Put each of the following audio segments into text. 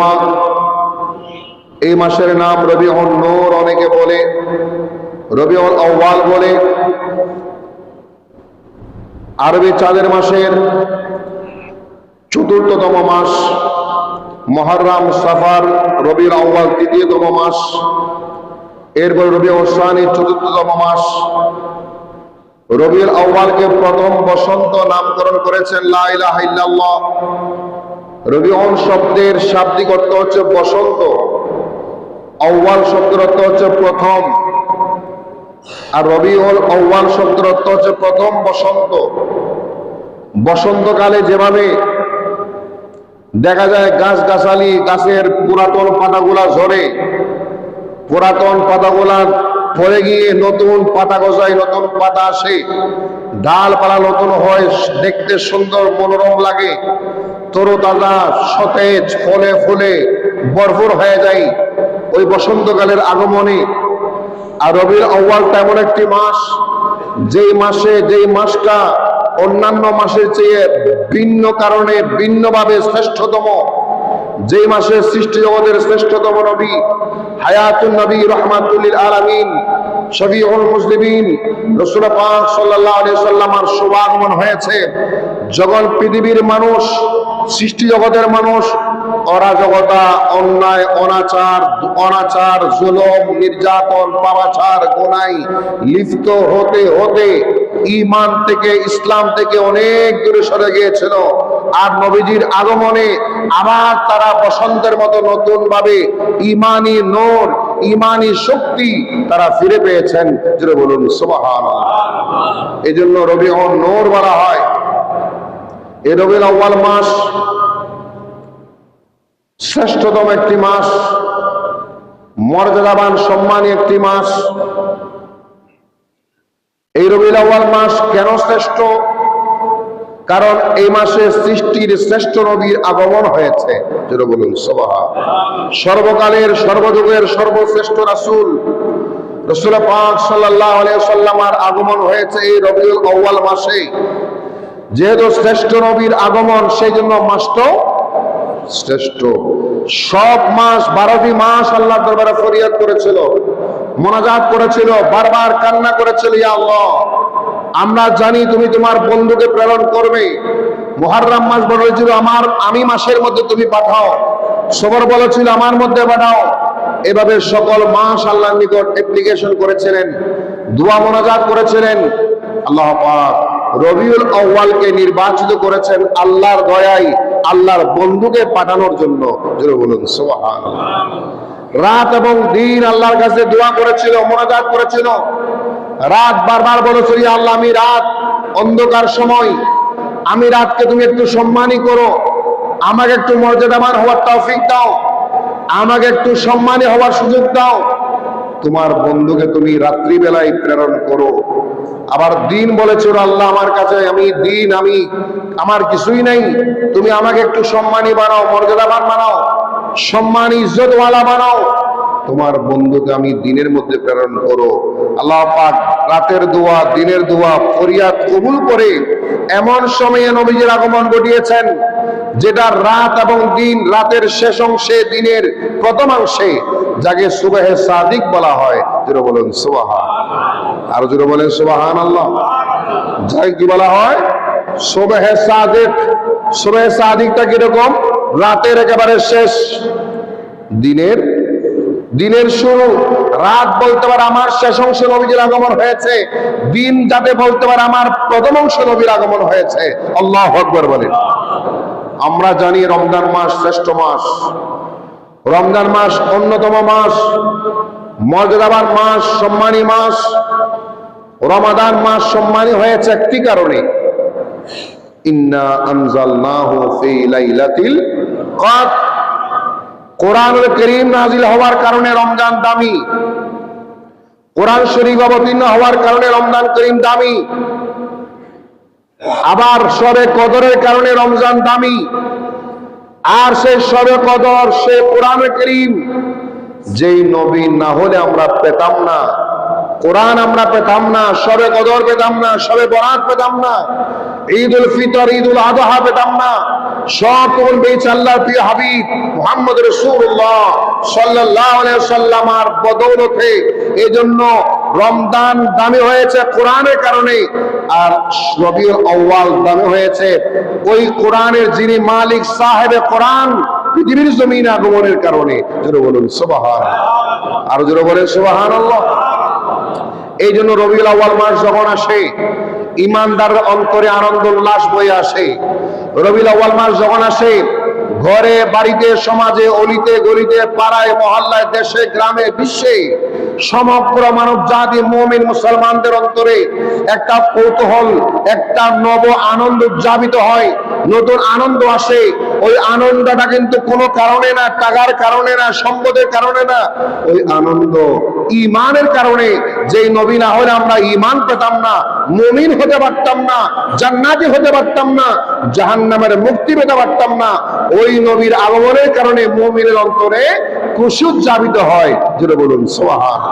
জমা। এই মাসের নাম রবিউল নূর, অনেকে বলে রবিউল আউয়াল বলে। আরবি চাঁদের মাসের চতুর্থতম মাস। মুহররম, সফর, রবিউল আউয়াল তৃতীয়তম মাস। এরপর রবিউল সানি চতুর্থতম মাস। রবিউল আউয়ালকে প্রথম বসন্ত নামকরণ করেছেন লা ইলাহা ইল্লাল্লাহ। রবিউল শব্দের শাব্দিক অর্থ হচ্ছে বসন্ত, আউয়াল শব্দের অর্থ হচ্ছে প্রথম, আর রবিউল আউয়াল শব্দের অর্থ হচ্ছে প্রথম বসন্ত। বসন্তকালে যেভাবে দেখা যায় গাছগাছালি, গাছের পুরাতন পাতাগুলা ঝরে, পুরাতন পাতাগুলা পড়ে গিয়ে নতুন পাতা গজায়, নতুন পাতা আসে, ডালপালা নতুন হয়, দেখতে সুন্দর মনোরম লাগে, তরতাজা সতেজ, ফলে ফুলে ভরপুর হয়ে যায় ওই বসন্তকালের আগমনে। আর রবিউল আউয়ালটা এমন একটি মাস, যেই মাসটা অন্যান্য মাসের চেয়ে ভিন্ন কারণে, ভিন্নভাবে শ্রেষ্ঠতম। যেই মাসে সৃষ্টি জগতের শ্রেষ্ঠতম নবী, হায়াতুন নবী, রাহমাতুল লিল আলামিন, শফিউল মুসলিমিন রাসূল পাক সাল্লাল্লাহু আলাইহি ওয়াসাল্লামের শুভাগমন হয়েছে। জগৎ পৃথিবীর মানুষ, সৃষ্টি জগতের মানুষ অরাজকতা, অন্যায়, অনাচার, জুলুম, নির্যাতন, পাপাচার, গুনায় লিপ্ত হতে হতে ঈমান থেকে, ইসলাম থেকে অনেক দূরে সরে গিয়েছিল। আর নবীজির আগমনে আবার তারা বসন্তের মতো নতুন ভাবে ঈমানি নূর, ঈমানি শক্তি তারা ফিরে পেয়েছেন। জোরে বলুন সুবহানাল্লাহ। এই জন্য রবিউল নূর বলা হয়। এই রবিউল আউয়াল মাস শ্রেষ্ঠতম একটি মাস, মর্যাদাবান সম্মানী একটি মাস। এই রবিউল আউয়াল মাস কেন শ্রেষ্ঠ? কারণ এই মাসে সৃষ্টির শ্রেষ্ঠ নবীর আগমন হয়েছে। যেটা বলুন সুবহানাল্লাহ। সর্বকালের, সর্বযুগের সর্বশ্রেষ্ঠ রাসূল, রাসূল পাক সাল্লাল্লাহু আলাইহি ওয়াসাল্লামের আগমন হয়েছে এই রবিউল আউয়াল মাসে। যেহেতু শ্রেষ্ঠ নবীর আগমন, সেই জন্য মাসটা শ্রেষ্ঠ। সব মাস, 12টি মাস আল্লাহর দরবারে ফরিয়াদ করেছিল, মোনাজাত করেছিল, বারবার কান্না করেছিল, ইয়া আল্লাহ, আমরা জানি তুমি তোমার বন্ধুকে প্রেরণ করবে। মুহররম মাস বলেছিল আমি মাসের মধ্যে তুমি পাঠাও। সবর বলেছিল আমার মধ্যে পাঠাও। এভাবে সকল মাস আল্লাহর নিকট অ্যাপ্লিকেশন করেছিলেন, দোয়া মোনাজাত করেছিলেন। আল্লাহ পাক রবিউল আউয়ালকে নির্বাচিত করেছেন আল্লাহর দয়ায় আল্লাহর বন্ধুকে পাঠানোর জন্য। জোরে বলুন সুবহানাল্লাহ। রাত এবং দিন আল্লাহর কাছে দোয়া করেছিল, মোনাজাত করেছিল। রাত বারবার বলেছিল, ইয়া আল্লাহ, আমি রাত, অন্ধকার সময়, আমি রাতকে তুমি একটু সম্মানী করো, আমাকে একটু মর্যাদাবান হওয়ার তৌফিক দাও, আমাকে একটু সম্মানী হওয়ার সুযোগ দাও। তোমার বন্ধুকে তুমি রাত্রিবেলায় প্রেরণ করো। আবার দিন বলেছিল, আল্লাহ, আমার কাছে আমার কিছুই নাই, তুমি আমাকে একটু সম্মানী বানাও, মর্যাদাবান বানাও, সম্মান ইজ্জতওয়ালা বানাও। তোমার বন্ধুকে আমি দিনের মধ্যে প্রেরণ করো। আল্লাহ পাক রাতের দোয়া, দিনের দোয়া, ফরিয়াদ কবুল করে এমন সময়ে নবীজির আগমন ঘটিয়েছেন যেটা রাত এবং দিন, রাতের শেষ অংশে, দিনের প্রথম অংশে, যাকে সুবহে সাদিক বলা হয়। যেটা বলেন সুবহানাল্লাহ। আর যেটা বলেন সুবহানাল্লাহ। যাকে কি বলা হয়? সুবহে সাদিক। সুবহে সাদিকটা কিরকম? রাতের একেবারে শেষ, দিনের শুরু। রাত বলতে পারে আমার শেষ অংশে নবীর আগমন হয়েছে, দিন যাতে বলতে পারে আমার প্রথম অংশে নবীর আগমন হয়েছে। আল্লাহু আকবার বলেন। আমরা জানি রমজান মাস শ্রেষ্ঠ মাস, রমজান মাস অন্যতম মাস, মর্যাদাবান মাস, সম্মানী মাস। রমাদান মাস সম্মানী হয়েছে একটি কারণে, ইন্না আনজালনাহু ফি লাইলাতিল কদর। কোরআনুল কারীম নাযিল হওয়ার কারণে রমজান দামি, কোরআন শরীফ অবতীর্ণ হওয়ার কারণে রমজান করিম দামি। আবার শবে কদরের কারণে রমজান দামি। আর সেই শবে কদর, সে কোরআন কারীম, যেই নবী না হলে আমরা পেতাম না, কোরআন আমরা পেতাম না, শবে কদর পেতাম না, শবে বরাত পেতাম না, ঈদ উল ফিতর, ঈদ উল আযহা পেতাম না। সব কোন বেঁচে আল্লাহর প্রিয় হাবিব মুহাম্মদ রাসূলুল্লাহ সাল্লাল্লাহু আলাইহি ওয়াসাল্লামের বদৌলতে। এজন্য রমজান দামি হয়েছে কোরআনের কারণে, আর রবিউল আউয়াল দামি হয়েছে ওই কোরআনের যিনি মালিক সাহেবে কোরআন পৃথিবীর জমিনে আগমনের কারণে। জোরে বলুন সুবহানাল্লাহ, আর জোরে বলেন সুবহানাল্লাহ। এই জন্য রবিউল আউয়াল মাস যখন আসে ইমানদারের অন্তরে আনন্দ উল্লাস বয়ে আসে। রবিউল আউয়াল মাস যখন আসে ঘরে বাড়িতে সমাজে অলিতে গলিতে পাড়ায় মহল্লায় দেশে গ্রামে বিশ্বে সমগ্র মানব জাতি মুমিন মুসলমানদের অন্তরে একটা কৌতূহল, একটা নব আনন্দ উদযাপিত হয়, নতুন আনন্দ আসে। ওই আনন্দটা কিন্তু কোনো কারণে না, টাকার কারণে না, সম্পদের কারণে না, ওই আনন্দ ঈমানের কারণে। যেই নবী না হলে আমরা ঈমান পেতাম না, মুমিন হতে পারতাম না, জান্নাতি হতে পারতাম না, জাহান্নামের মুক্তি পেতে পারতাম না। ওই নবীর আগমনের কারণে মুমিনের অন্তরে খুশি উদযাপিত হয়। জোরে বলুন সুবহানাল্লাহ।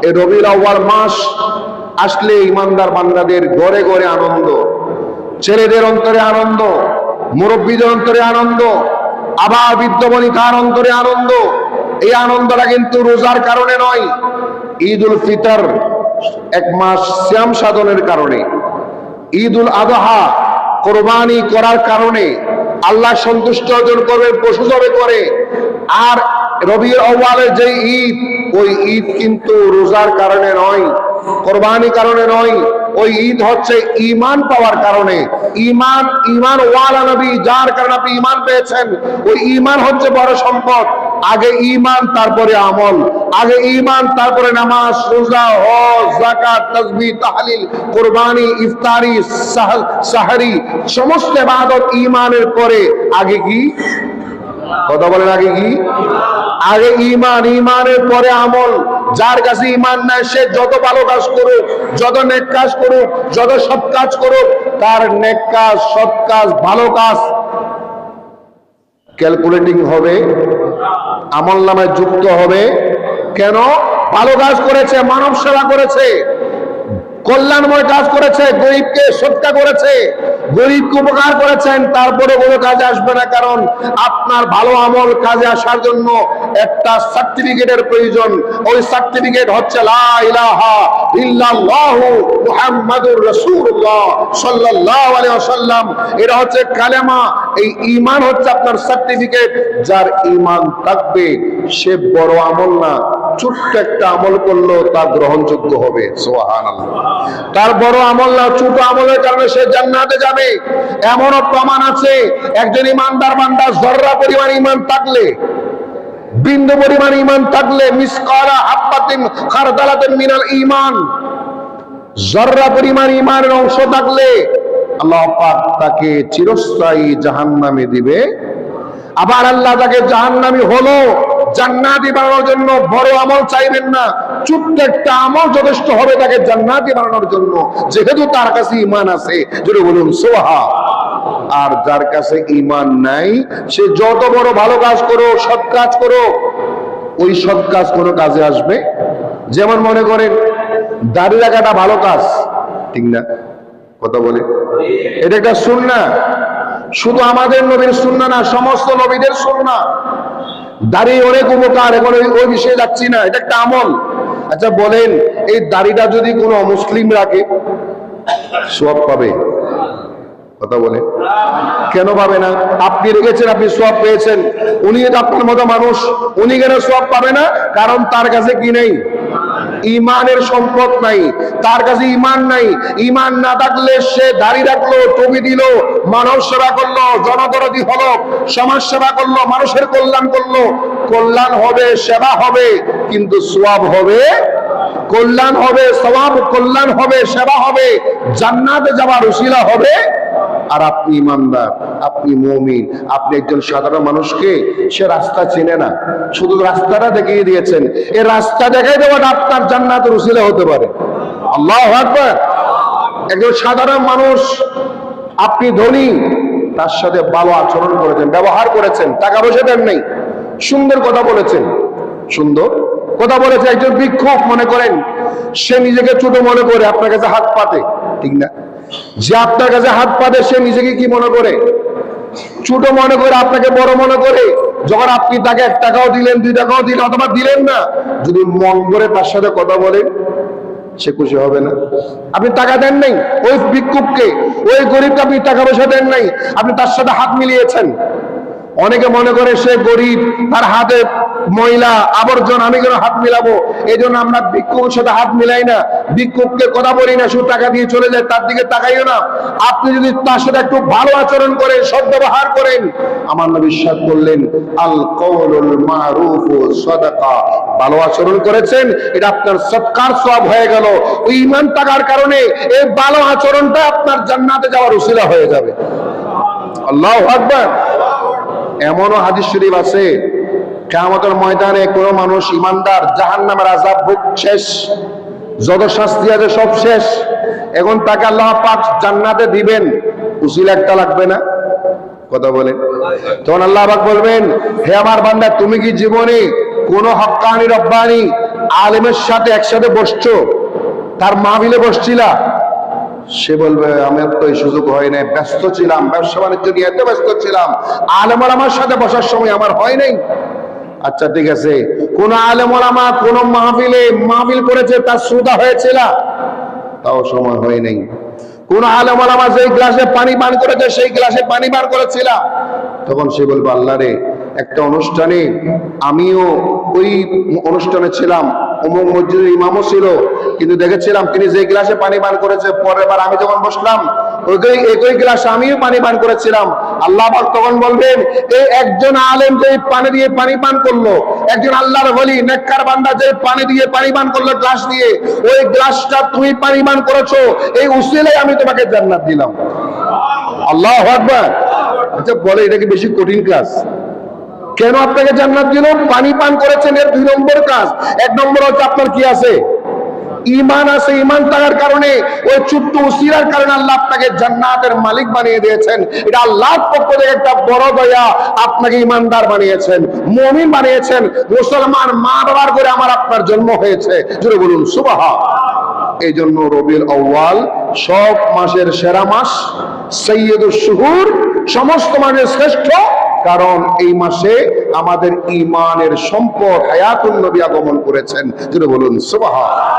এই রবিউল আউয়াল মাস আসলে ইমানদার বান্দাদের ঘরে ঘরে আনন্দ, ছেলেদের অন্তরে আনন্দ, মুরব্বীদের অন্তরে আনন্দ, আবার বৃদ্ধ বনিতার অন্তরে আনন্দ। এই আনন্দটা কিন্তু রোজার কারণে নয়, ঈদ উল ফিতর এক মাস সিয়াম সাধনের কারণে, ঈদ উল আযহা কোরবানি করার কারণে, আল্লাহ সন্তুষ্ট অর্জন করবে পশু জবে করে। আর রবিউল আউয়ালের যে ঈদ, ওই ঈদ কিন্তু রোজার কারণে নয়, কোরবানি কারণে নয়, ওই ঈদ হচ্ছে ঈমান পাওয়ার কারণে। ঈমান ওয়ালা নবী, যার কারণে আপনি ঈমান পেয়েছেন, ওই ঈমান হচ্ছে বড় সম্পদ। আগে ঈমান তারপরে আমল, আগে ঈমান তারপরে নামাজ, রোজা, হজ, যাকাত, তাসবিহ, তাহলিল, কুরবানি, ইফতারি, সাহরি, সমস্ত ইবাদত ঈমানের পরে। আগে কি কথা বলেন? আগে কি? আগে ঈমান, ঈমানের পরে আমল। যার কাছে ঈমান নাই সে যত ভালো কাজ করুক, যত নেক কাজ করুক, যত সৎ কাজ করুক, তার নেক কাজ, সৎ কাজ, ভালো কাজ ক্যালকুলেটিং হবে, আমল নামায় যুক্ত হবে। কেন? ভালো কাজ করেছে, মানব সেবা করেছে, কল্যাণময় কাজ করেছে, গরিবকে সৎকা করেছে, গরিবকে উপকার করেছেন, তারপরে কোনো কাজে আসবে না। কারণ আপনার ভালো আমল কাজে আসার জন্য একটা সার্টিফিকেটের প্রয়োজন। ওই সার্টিফিকেট হচ্ছে লা ইলাহা ইল্লাল্লাহু মুহাম্মাদুর রাসূলুল্লাহ সাল্লাল্লাহু আলাইহি ওয়াসাল্লাম। এটা হচ্ছে কালেমা। এই ঈমান হচ্ছে আপনার সার্টিফিকেট। যার ঈমান থাকবে সে বড় আমল না, ছোট্ট একটা আমল করলেও তা গ্রহণযোগ্য হবে। সুবহানাল্লাহ। তার বড় আমল না, ছোট আমলের কারণে সে জান্নাতে যাবে। এমনও প্রমাণ আছে, একজন ইমানদার বান্দা যররা পরিমাণ ঈমান থাকলে, বিন্দু পরিমাণ ঈমান থাকলে, মিসকালা হাব্বাতিন খারদালাতিন মিনাল ঈমান, যররা পরিমাণ ঈমানের অংশ থাকলে আল্লাহ পাক তাকে চিরস্থায়ী জাহান্নামে দিবে। আবার আল্লাহ তাকে জাহান্নামী হলো জান্নাতি বানানোর জন্য বড় আমল চাইবেন না, ছোট্ট একটা আমল যথেষ্ট হবে তাকে জান্নাতি বানানোর জন্য, যেহেতু তার কাছে ঈমান আছে। জোরে বলুন সুবহান। আর যার কাছে ঈমান নাই সে যত বড় ভালো কাজ করো, সৎ কাজ করো, ওই সৎ কাজ কোনো কাজে আসবে? যেমন মনে করেন দাড়ি রাখাটা ভালো কাজ, ঠিক না? কথা বলে এটা একটা সুন্নাহ। শুধু আমাদের নবীর সুন্নাহ না, সমস্ত নবীদের সুন্নাহ। দাড়ি অনেক উপকার, এখন ওই বিষয়ে যাচ্ছি না, এটা একটা আমল। আচ্ছা বলেন, এই দাড়িটা যদি কোনো অমুসলিম রাখে সওয়াব পাবে? কথা বলে কেন পাবে না? আপনি রেখেছেন, আপনি সওয়াব পেয়েছেন, উনি আপনার মতো মানুষ, উনি কেন সওয়াব পাবে না? কারণ তার কাছে কি নেই? ঈমানের সম্পদ নাই, তার কাছে ঈমান নাই। ঈমান না থাকলে সে দাড়ি রাখলো, টুপি দিল, মানব সেবা করলো, জনদরদি হলো, সমাজ সেবা করলো, মানুষের কল্যাণ করলো, কল্যাণ হবে, সেবা হবে, কিন্তু সওয়াব হবে, কল্যাণ হবে, সওয়াব, কল্যাণ হবে, সেবা হবে, জান্নাতে যাওয়ার উসিলা হবে। আর আপনি ইমানদার, আপনি মুমিন, আপনি একজন সাধারণ মানুষকে সে রাস্তা চেনে না, শুধু রাস্তাটা দেখিয়ে দিয়েছেন। এই রাস্তা দেখাই দেওয়াটা আপনার জান্নাতের উসিলা হতে পারে। আল্লাহু আকবার। একজন সাধারণ মানুষ, আপনি ধনী, তার সাথে ভালো আচরণ করেছেন, ব্যবহার করেছেন, টাকা পয়সা দেন নাই, সুন্দর কথা বলেছেন, সুন্দর কথা বলেছে। একজন ভিক্ষুক, মনে করেন সে নিজেকে ছোট মনে করে আপনার কাছে হাত পাতে, ঠিক না? যে আপনার কাছে হাত পাতে সে নিজেকে কি মনে করে? ছোট মনে করে, আপনাকে বড় মনে করে। যখন আপনি তাকে 1 টাকাও দিলেন, 2 টাকাও দিলেন অথবা দিলেন না, যদি মন করে তার সাথে কথা বলেন, সে খুশি হবে না? আপনি টাকা দেন নাই ওই ভিক্ষুককে, ওই গরিবকে আপনি টাকা পয়সা দেন নাই, আপনি তার সাথে হাত মিলিয়েছেন। অনেকে মনে করে সে গরিব, তার হাতে ময়লা আবর্জনা, আমি কেন হাত মিলাবো? এই জন্য আমরা ভিক্ষুকের সাথে হাত মিলাই না, ভিক্ষুককে কথা বলি না, শুধু টাকা দিয়ে চলে যায়, তার দিকে তাকাইও না। আপনি যদি তার সাথে একটু ভালো আচরণ করেন, সদ্ব্যবহার করেন, আমার নবী ইরশাদ করলেন আল কওলুল মারুফ সাদাকা, ভালো আচরণ করেছেন, এটা আপনার সদকার সওয়াব হয়ে গেল। ওই ঈমান থাকার কারণে এই ভালো আচরণটা আপনার জান্নাতে যাওয়ার উসিলা হয়ে যাবে। আল্লাহু আকবার। এমনও হাদিস শরীফ আছে, কিয়ামতের ময়দানে কোন মানুষ ইমানদার জাহান্নামের আযাব ভোগ শেষ, যত শাস্তি আছে সব শেষ, এখন তাকে আল্লাহ পাক জান্নাতে দিবেন, উসিলা একটা লাগবে না? কথা বলেন। তখন আল্লাহ পাক বলবেন, হে আমার বান্দা, তুমি কি জীবনে কোন হক্কানি রব্বানি আলেমের সাথে একসাথে বসছো, তার মাহফিলে বসছিলা? সে বলবে আমার তো এই সুযোগ হয় নাই, ব্যস্ত ছিলাম, ব্যবসা বাণিজ্য নিয়ে এত ব্যস্ত ছিলাম, আলেম ওলামার সাথে বসার সময় আমার হয় নাই। আচ্ছা ঠিক আছে, কোন আলেম ওলামা কোন মাহফিল করেছে, তার শ্রোতা হয়েছিল? তাও সময় হয় নাই। কোন আলেম ওলামা যেই গ্লাসে পানি পান করেছে সেই গ্লাসে পানি পান করেছিল? তখন সে বলবে আল্লাহ রে, একটা অনুষ্ঠানে আমিও ওই অনুষ্ঠানে ছিলাম, অমুক মসজিদের ইমামও ছিল, কিন্তু দেখেছিলাম তিনি যে গ্লাসে পানি পান করেছে, পরের বার আমি যখন বসলাম একই গ্লাসে আমিও পানি পান করেছিলাম। আল্লাহ পাক তখন বলবেন, এই একজন আলেম যে পানি দিয়ে পানি পান করলো, একজন আল্লাহর ওলি নেককার বান্দা যে পানি দিয়ে পানি পান করলো গ্লাস দিয়ে, ওই গ্লাসটা তুমি পানি পান করেছো, এই উসিলায় আমি তোমাকে জান্নাত দিলাম। আল্লাহু আকবার। আচ্ছা বলে, এটা কি বেশি কঠিন কাজ? কেন আপনাকে জান্নাত দিল? পানি পান করেছেন, এর 2 নম্বর কাজ। 1 নম্বর হচ্ছে আপনার কি আছে? ঈমান আছে। ঈমান থাকার কারণে, ওই ছোট্ট উসিলার কারণে আল্লাহ আপনাকে জান্নাতের মালিক বানিয়ে দিয়েছেন। এটা আল্লাহর পক্ষ থেকে একটা বড় দয়া, আপনাকে ঈমানদার বানিয়েছেন, মুমিন বানিয়েছেন, মুসলমান মা বাবার করে আমার আপনার জন্ম হয়েছে। জোরে বলুন সুবহান। এই জন্য রবিউল আউয়াল সব মাসের সেরা মাস, সাইয়্যিদুশ শুহুর, সমস্ত মাসের শ্রেষ্ঠ, কারণ এই মাসে আমাদের ঈমানের সম্পদ হায়াতুন নবী আগমন করেছেন। জোরে বলুন সুবহান।